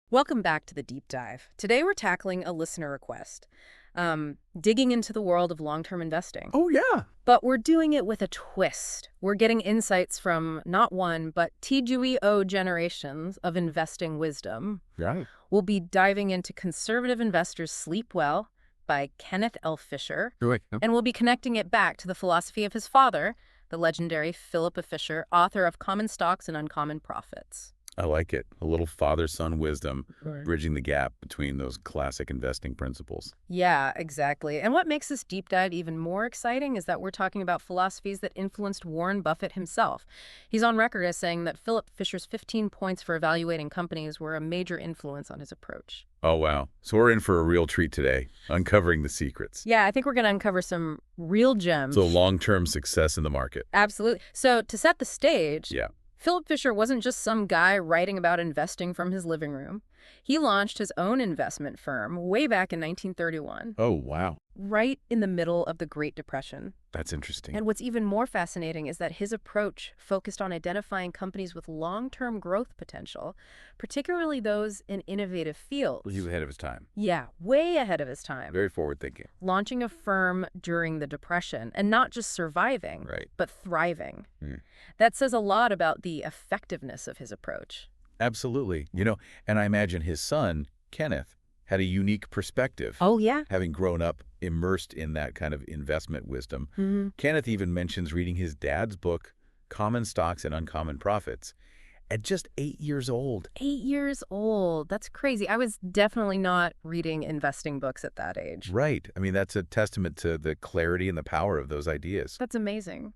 Welcome back to the deep dive. Today we're tackling a listener request, digging into the world of long-term investing. Oh, yeah. But we're doing it with a twist. We're getting insights from not one, but TGWO generations of investing wisdom. Right. We'll be diving into Conservative Investors Sleep Well by Kenneth L. Fisher, Right. Yep. and we'll be connecting it back to the philosophy of his father, the legendary Philippa Fisher, author of Common Stocks and Uncommon Profits. I like it. A little father-son wisdom, Right. bridging the gap between those classic investing principles. Yeah, exactly. And what makes this deep dive even more exciting is that we're talking about philosophies that influenced Warren Buffett himself. He's on record as saying that Philip Fisher's 15 points for evaluating companies were a major influence on his approach. Oh, wow. So we're in for a real treat today, uncovering the secrets. Yeah, I think we're going to uncover some real gems. So long-term success in the market. Absolutely. So to set the stage, Yeah. Philip Fisher wasn't just some guy writing about investing from his living room. He launched his own investment firm way back in 1931, Oh, wow. right in the middle of the Great Depression. That's interesting. And what's even more fascinating is that his approach focused on identifying companies with long-term growth potential, particularly those in innovative fields. He was ahead of his time. Yeah, way ahead of his time. Very forward-thinking. Launching a firm during the Depression, and not just surviving, Right. but thriving. Hmm. That says a lot about the effectiveness of his approach. Absolutely. And I imagine his son, Kenneth, had a unique perspective. Oh, yeah? Having grown up immersed in that kind of investment wisdom. Mm-hmm. Kenneth even mentions reading his dad's book, Common Stocks and Uncommon Profits, at just 8 years old. 8 years old. That's crazy. I was definitely not reading investing books at that age. Right. I mean, that's a testament to the clarity and the power of those ideas. That's amazing.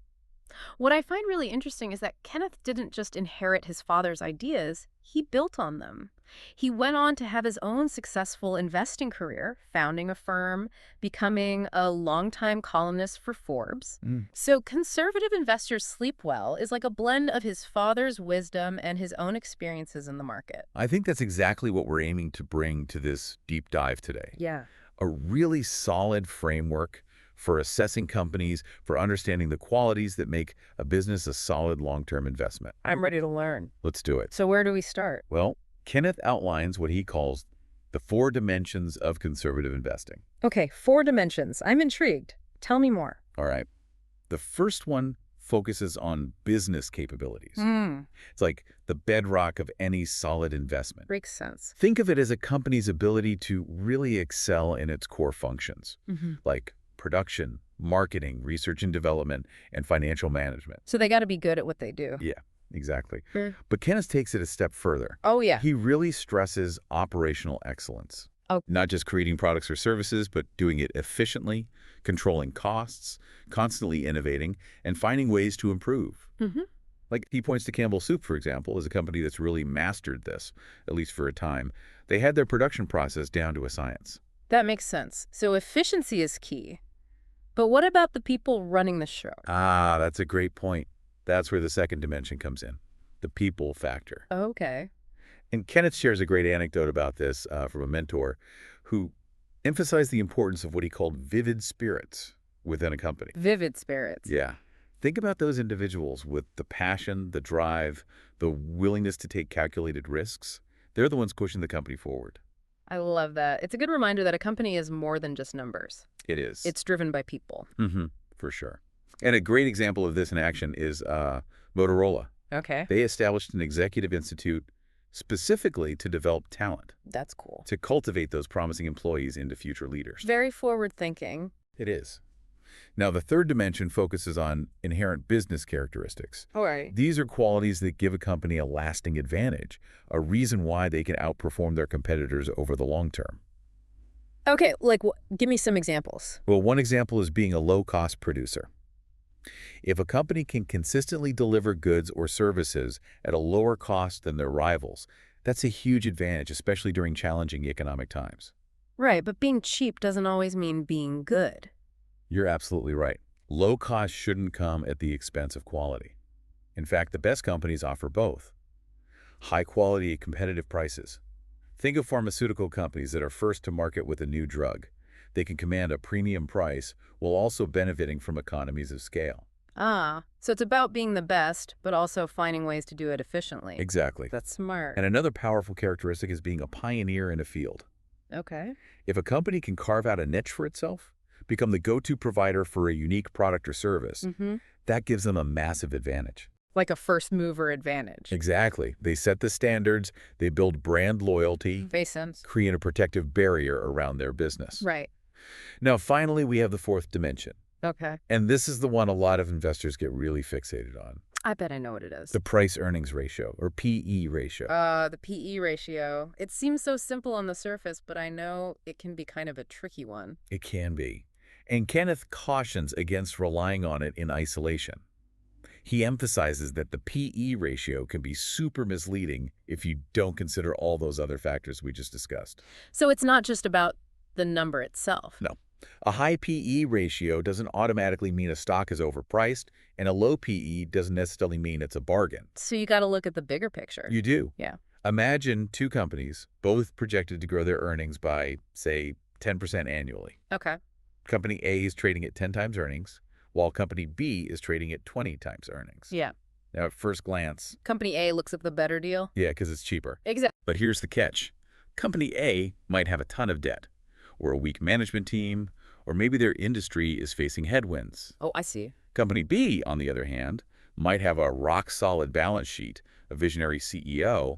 What I find really interesting is that Kenneth didn't just inherit his father's ideas, he built on them. He went on to have his own successful investing career, founding a firm, becoming a longtime columnist for Forbes. Mm. So Conservative Investors Sleep Well is like a blend of his father's wisdom and his own experiences in the market. I think that's exactly what we're aiming to bring to this deep dive today. Yeah. A really solid framework for assessing companies, for understanding the qualities that make a business a solid long-term investment. I'm ready to learn. Let's do it. So where do we start? Well, Kenneth outlines what he calls the 4 dimensions of conservative investing. Okay, 4 dimensions. I'm intrigued. Tell me more. All right. The first one focuses on business capabilities. Hmm. It's like the bedrock of any solid investment. Makes sense. Think of it as a company's ability to really excel in its core functions, Mm-hmm. like production, marketing, research and development, and financial management. So they got to be good at what they do. Yeah, exactly. Sure. But Kenneth takes it a step further. Oh, yeah. He really stresses operational excellence. Oh. Not just creating products or services, but doing it efficiently, controlling costs, constantly innovating, and finding ways to improve. Mm-hmm. Like he points to Campbell Soup, for example, as a company that's really mastered this, at least for a time. They had their production process down to a science. That makes sense. So efficiency is key. But what about the people running the show? Ah, that's a great point. That's where the second dimension comes in, the people factor. Okay. And Kenneth shares a great anecdote about this from a mentor who emphasized the importance of what he called vivid spirits within a company. Vivid spirits. Yeah. Think about those individuals with the passion, the drive, the willingness to take calculated risks. They're the ones pushing the company forward. I love that. It's a good reminder that a company is more than just numbers. It is. It's driven by people. Mm-hmm, for sure. And a great example of this in action is Motorola. Okay. They established an executive institute specifically to develop talent, That's cool. to cultivate those promising employees into future leaders. Very forward thinking. It is. Now, the third dimension focuses on inherent business characteristics. All right. These are qualities that give a company a lasting advantage, a reason why they can outperform their competitors over the long term. Okay, like give me some examples. Well, one example is being a low-cost producer. If a company can consistently deliver goods or services at a lower cost than their rivals, that's a huge advantage, especially during challenging economic times. Right, but being cheap doesn't always mean being good. You're absolutely right. Low cost shouldn't come at the expense of quality. In fact, the best companies offer both. High quality at competitive prices. Think of pharmaceutical companies that are first to market with a new drug. They can command a premium price while also benefiting from economies of scale. Ah, so it's about being the best, but also finding ways to do it efficiently. Exactly. That's smart. And another powerful characteristic is being a pioneer in a field. Okay. If a company can carve out a niche for itself, become the go-to provider for a unique product or service, Mm-hmm. that gives them a massive advantage. Like a first mover advantage. Exactly. They set the standards, they build brand loyalty, Makes sense. create a protective barrier around their business. Right. Now, finally, we have the fourth dimension. Okay. And this is the one a lot of investors get really fixated on. I bet I know what it is. The price-earnings ratio, or PE ratio. The PE ratio. It seems so simple on the surface, but I know it can be kind of a tricky one. It can be. And Kenneth cautions against relying on it in isolation. He emphasizes that the PE ratio can be super misleading if you don't consider all those other factors we just discussed. So it's not just about the number itself. No. A high PE ratio doesn't automatically mean a stock is overpriced, and a low PE doesn't necessarily mean it's a bargain. So you got to look at the bigger picture. You do. Yeah. Imagine two companies, both projected to grow their earnings by, say, 10% annually. Okay. Company A is trading at 10 times earnings, while Company B is trading at 20 times earnings. Yeah. Now, at first glance, Company A looks at the better deal. yeah, because it's cheaper. Exactly. But here's the catch. Company A might have a ton of debt, or a weak management team, or maybe their industry is facing headwinds. Oh, I see. Company B, on the other hand, might have a rock-solid balance sheet, a visionary CEO,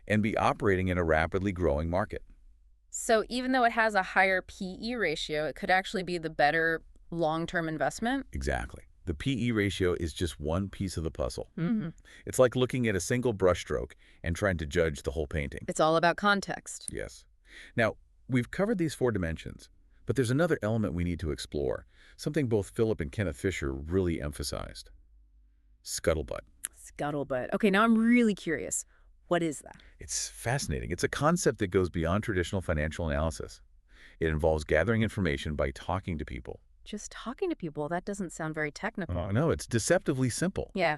and be operating in a rapidly growing market. So even though it has a higher PE ratio, it could actually be the better long-term investment? Exactly. The PE ratio is just one piece of the puzzle. Mm-hmm. It's like looking at a single brushstroke and trying to judge the whole painting. It's all about context. Yes. Now, we've covered these four dimensions, but there's another element we need to explore, something both Philip and Kenneth Fisher really emphasized. Scuttlebutt. Scuttlebutt. Okay, now I'm really curious. What is that? It's fascinating. It's a concept that goes beyond traditional financial analysis. It involves gathering information by talking to people. Just talking to people, that doesn't sound very technical. Oh, no, it's deceptively simple. Yeah.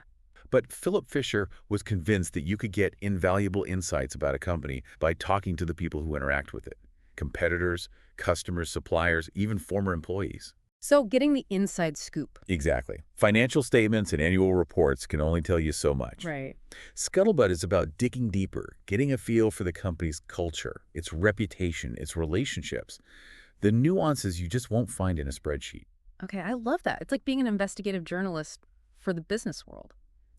But Philip Fisher was convinced that you could get invaluable insights about a company by talking to the people who interact with it. Competitors, customers, suppliers, even former employees. So getting the inside scoop. Exactly. Financial statements and annual reports can only tell you so much. Right. Scuttlebutt is about digging deeper, getting a feel for the company's culture, its reputation, its relationships, the nuances you just won't find in a spreadsheet. Okay, I love that. It's like being an investigative journalist for the business world.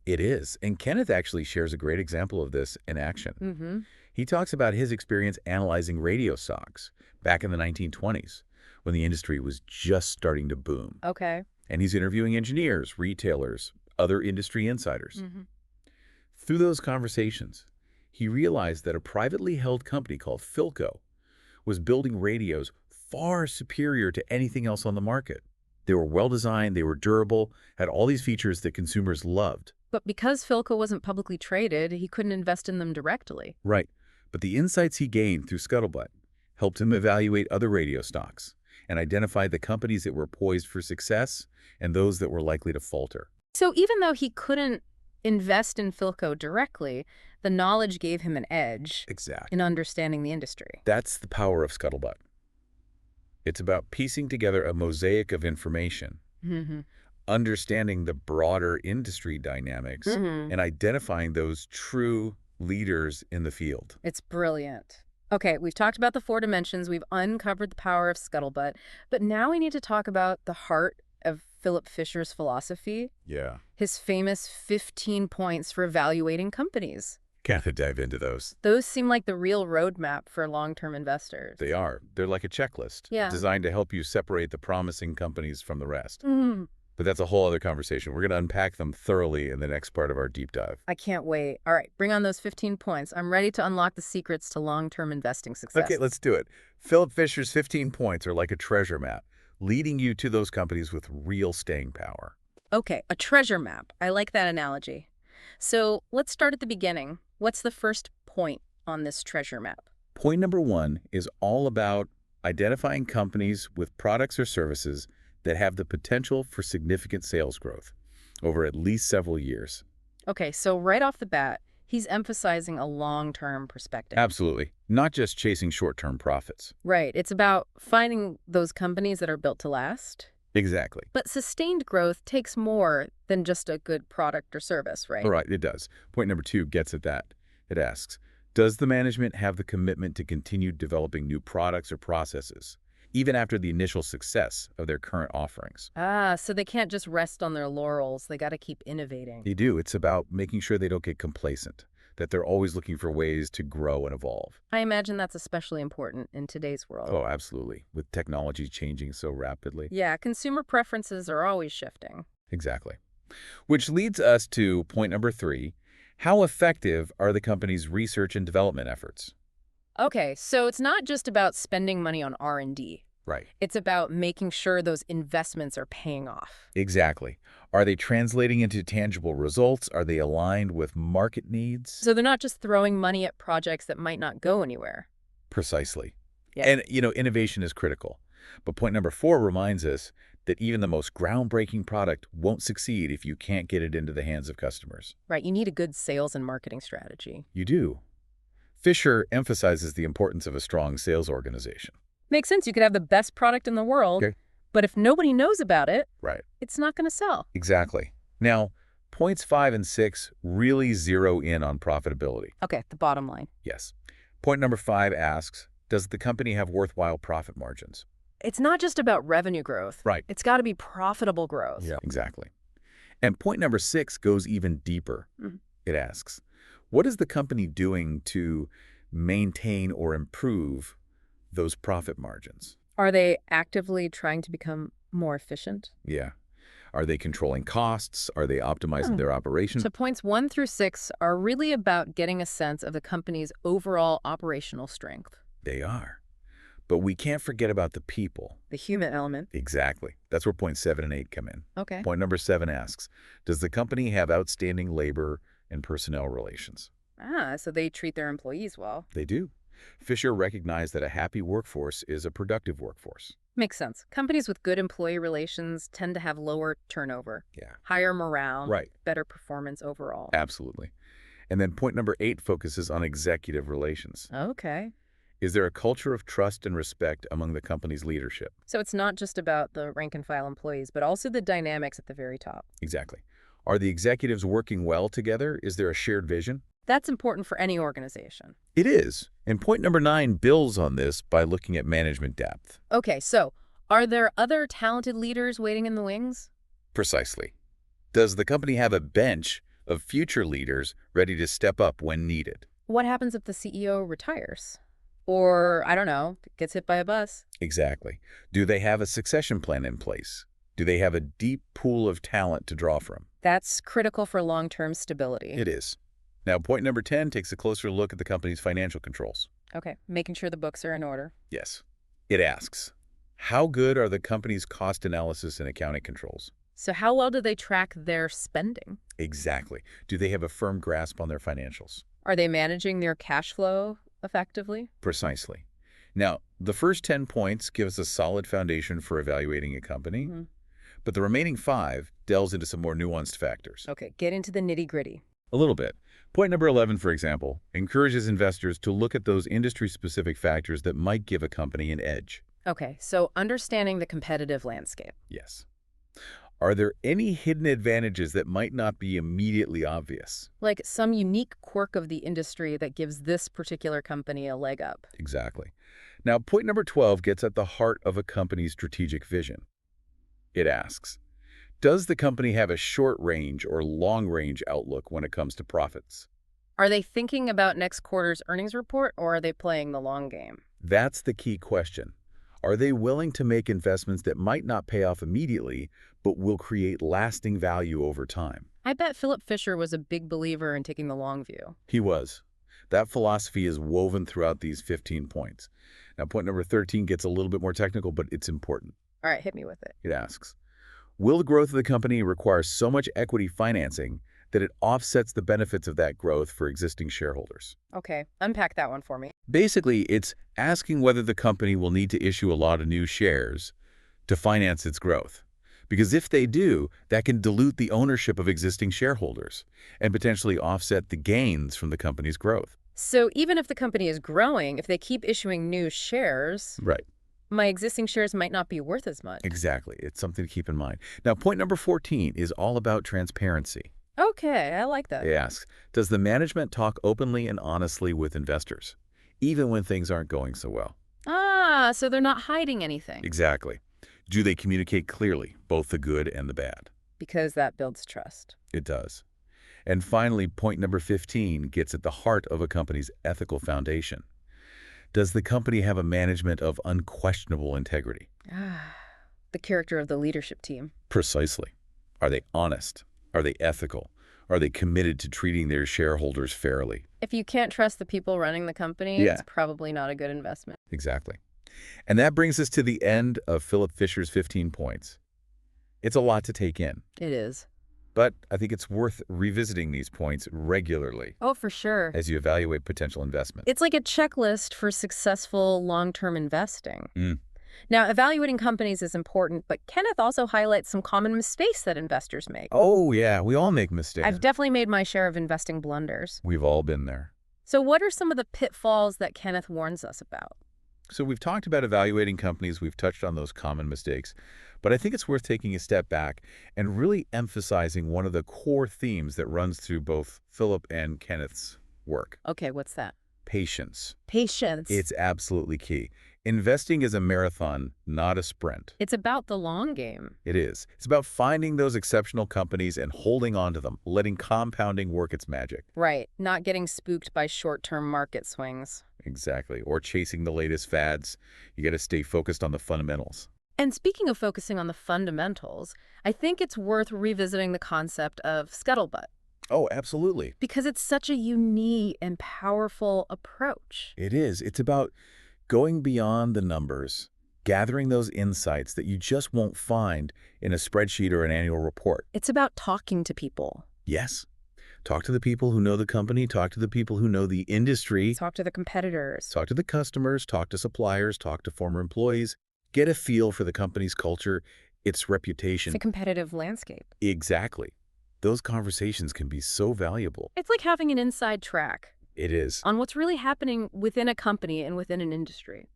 It is, and Kenneth actually shares a great example of this in action. Mm-hmm. He talks about his experience analyzing radio stocks back in the 1920s, when the industry was just starting to boom. Okay. And he's interviewing engineers, retailers, other industry insiders. Mm-hmm. Through those conversations, he realized that a privately held company called Philco was building radios far superior to anything else on the market. They were well-designed, they were durable, had all these features that consumers loved. But because Philco wasn't publicly traded, he couldn't invest in them directly. Right. But the insights he gained through Scuttlebutt helped him evaluate other radio stocks and identify the companies that were poised for success and those that were likely to falter. So even though he couldn't invest in Philco directly, the knowledge gave him an edge Exactly. in understanding the industry. That's the power of Scuttlebutt. It's about piecing together a mosaic of information, Mm-hmm. understanding the broader industry dynamics, Mm-hmm. and identifying those true leaders in the field. It's brilliant. Okay, we've talked about the four dimensions, we've uncovered the power of Scuttlebutt, but now we need to talk about the heart of Philip Fisher's philosophy, Yeah. his famous 15 points for evaluating companies. Gotta dive into those. Those seem like the real roadmap for long-term investors. They are. They're like a checklist Yeah. designed to help you separate the promising companies from the rest. Mhm. But that's a whole other conversation. We're going to unpack them thoroughly in the next part of our deep dive. I can't wait. All right, bring on those 15 points. I'm ready to unlock the secrets to long-term investing success. Okay, let's do it. Philip Fisher's 15 points are like a treasure map, leading you to those companies with real staying power. Okay, a treasure map. I like that analogy. So let's start at the beginning. What's the first point on this treasure map? Point number 1 is all about identifying companies with products or services that have the potential for significant sales growth over at least several years. Okay, so right off the bat, he's emphasizing a long-term perspective. Absolutely. Not just chasing short-term profits. Right, it's about finding those companies that are built to last. Exactly. But sustained growth takes more than just a good product or service, All right? right, it does. Point number 2 gets at that. It asks, does the management have the commitment to continue developing new products or processes, even after the initial success of their current offerings? Ah, so they can't just rest on their laurels. They got to keep innovating. They do. It's about making sure they don't get complacent, that they're always looking for ways to grow and evolve. I imagine that's especially important in today's world. Oh, absolutely. With technology changing so rapidly. Yeah, consumer preferences are always shifting. Exactly. Which leads us to point number 3. How effective are the company's research and development efforts? Okay, so it's not just about spending money on R&D. Right. It's about making sure those investments are paying off. Exactly. Are they translating into tangible results? Are they aligned with market needs? So they're not just throwing money at projects that might not go anywhere. Precisely. Yeah. And, innovation is critical. But point number 4 reminds us that even the most groundbreaking product won't succeed if you can't get it into the hands of customers. Right, you need a good sales and marketing strategy. You do. Fisher emphasizes the importance of a strong sales organization. Makes sense, you could have the best product in the world, Okay. but if nobody knows about it, Right. it's not going to sell. Exactly. Now, points 5 and 6 really zero in on profitability. Okay, the bottom line. Yes. Point number 5 asks, does the company have worthwhile profit margins? It's not just about revenue growth. Right. It's got to be profitable growth. Yeah. Exactly. And point number 6 goes even deeper. Mhm. It asks, what is the company doing to maintain or improve those profit margins? Are they actively trying to become more efficient? Yeah. Are they controlling costs? Are they optimizing their operation? So points 1 through 6 are really about getting a sense of the company's overall operational strength. They are. But we can't forget about the people. The human element. Exactly. That's where points 7 and 8 come in. Okay. Point number 7 asks, does the company have outstanding labor and personnel relations? Ah, so they treat their employees well. They do. Fisher recognized that a happy workforce is a productive workforce. Makes sense. Companies with good employee relations tend to have lower turnover, Yeah. higher morale, Right. better performance overall. Absolutely. And then point number 8 focuses on executive relations. Okay. Is there a culture of trust and respect among the company's leadership? So it's not just about the rank and file employees, but also the dynamics at the very top. Exactly. Are the executives working well together? Is there a shared vision? That's important for any organization. It is. And point number 9 builds on this by looking at management depth. Okay, so are there other talented leaders waiting in the wings? Precisely. Does the company have a bench of future leaders ready to step up when needed? What happens if the CEO retires? Or, I don't know, gets hit by a bus? Exactly. Do they have a succession plan in place? Do they have a deep pool of talent to draw from? That's critical for long-term stability. It is. Now, point number 10 takes a closer look at the company's financial controls. Okay, making sure the books are in order. Yes. It asks, how good are the company's cost analysis and accounting controls? So how well do they track their spending? Exactly. Do they have a firm grasp on their financials? Are they managing their cash flow effectively? Precisely. Now, the first 10 points give us a solid foundation for evaluating a company, Mhm. but the remaining 5 delves into some more nuanced factors. Okay, get into the nitty-gritty. A little bit. Point number 11, for example, encourages investors to look at those industry-specific factors that might give a company an edge. Okay, so understanding the competitive landscape. Yes. Are there any hidden advantages that might not be immediately obvious? Like some unique quirk of the industry that gives this particular company a leg up. Exactly. Now, point number 12 gets at the heart of a company's strategic vision. It asks, does the company have a short-range or long-range outlook when it comes to profits? Are they thinking about next quarter's earnings report, or are they playing the long game? That's the key question. Are they willing to make investments that might not pay off immediately, but will create lasting value over time? I bet Philip Fisher was a big believer in taking the long view. He was. That philosophy is woven throughout these 15 points. Now, point number 13 gets a little bit more technical, but it's important. All right, hit me with it. It asks, will the growth of the company require so much equity financing that it offsets the benefits of that growth for existing shareholders? Okay, unpack that one for me. Basically, it's asking whether the company will need to issue a lot of new shares to finance its growth. Because if they do, that can dilute the ownership of existing shareholders and potentially offset the gains from the company's growth. So even if the company is growing, if they keep issuing new shares, Right. My existing shares might not be worth as much. Exactly. It's something to keep in mind. Now, point number 14 is all about transparency. Okay, I like that. It asks, does the management talk openly and honestly with investors, even when things aren't going so well? Ah, so they're not hiding anything. Exactly. Do they communicate clearly, both the good and the bad? Because that builds trust. It does. And finally, point number 15 gets at the heart of a company's ethical foundation. Does the company have a management of unquestionable integrity? Ah, the character of the leadership team. Precisely. Are they honest? Are they ethical? Are they committed to treating their shareholders fairly? If you can't trust the people running the company, Yeah, it's probably not a good investment. exactly. And that brings us to the end of Philip Fisher's 15 points. It's a lot to take in, It is. but I think it's worth revisiting these points regularly Oh, for sure. as you evaluate potential investment. It's like a checklist for successful long-term investing. Mm. Now, evaluating companies is important, but Kenneth also highlights some common mistakes that investors make. Oh, yeah, we all make mistakes. I've definitely made my share of investing blunders. We've all been there. So what are some of the pitfalls that Kenneth warns us about? So we've talked about evaluating companies, we've touched on those common mistakes, but I think it's worth taking a step back and really emphasizing one of the core themes that runs through both Philip and Kenneth's work: Okay, what's that? patience. Patience. It's absolutely key. Investing is a marathon, not a sprint. It's about the long game. It is. It's about finding those exceptional companies and holding on to them, letting compounding work its magic. Right, not getting spooked by short-term market swings. Exactly. Or chasing the latest fads. You got to stay focused on the fundamentals. And speaking of focusing on the fundamentals, I think it's worth revisiting the concept of scuttlebutt Oh, absolutely. because it's such a unique and powerful approach. It is. It's about going beyond the numbers, gathering those insights that you just won't find in a spreadsheet or an annual report. It's about talking to people. Yes. Talk to the people who know the company, talk to the people who know the industry, Talk to the competitors. talk to the customers, talk to suppliers, talk to former employees. Get a feel for the company's culture, its reputation. The competitive landscape. Exactly. Those conversations can be so valuable. It's like having an inside track It is. on what's really happening within a company and within an industry.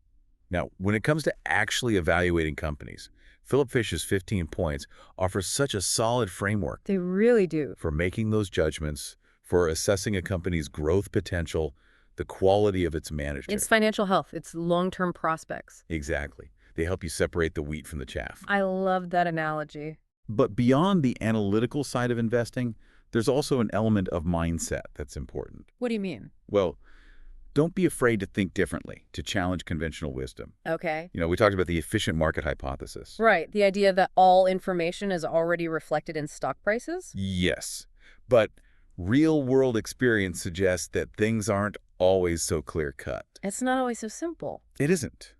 Now, when it comes to actually evaluating companies, Philip Fish's 15 points offer such a solid framework They really do. for making those judgments, for assessing a company's growth potential, the quality of its management. It's financial health. It's long-term prospects. Exactly. They help you separate the wheat from the chaff. I love that analogy. But beyond the analytical side of investing, there's also an element of mindset that's important. What do you mean? Well, don't be afraid to think differently, to challenge conventional wisdom. Okay. We talked about the efficient market hypothesis. Right, the idea that all information is already reflected in stock prices? Yes, but real-world experience suggests that things aren't always so clear-cut. It's not always so simple. It isn't.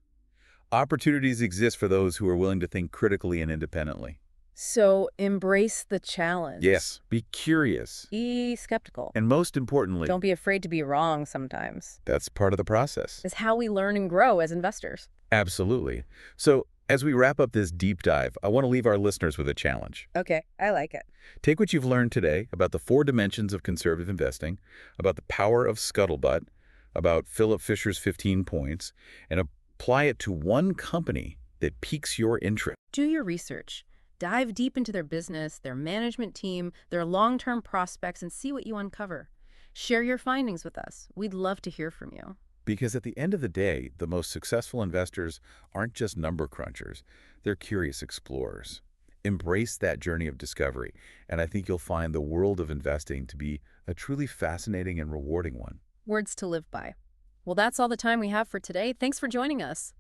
Opportunities exist for those who are willing to think critically and independently. So embrace the challenge. Yes, be curious. Be skeptical. And most importantly, Don't be afraid to be wrong sometimes. that's part of the process. It's how we learn and grow as investors. Absolutely. So, as we wrap up this deep dive, I want to leave our listeners with a challenge. Okay, I like it. Take what you've learned today about the 4 dimensions of conservative investing, about the power of scuttlebutt, about Philip Fisher's 15 points, and apply it to one company that piques your interest. Do your research. Dive deep into their business, their management team, their long-term prospects, and see what you uncover. Share your findings with us. We'd love to hear from you. Because at the end of the day, the most successful investors aren't just number crunchers, they're curious explorers. Embrace that journey of discovery, and I think you'll find the world of investing to be a truly fascinating and rewarding one. Words to live by. Well, that's all the time we have for today. Thanks for joining us.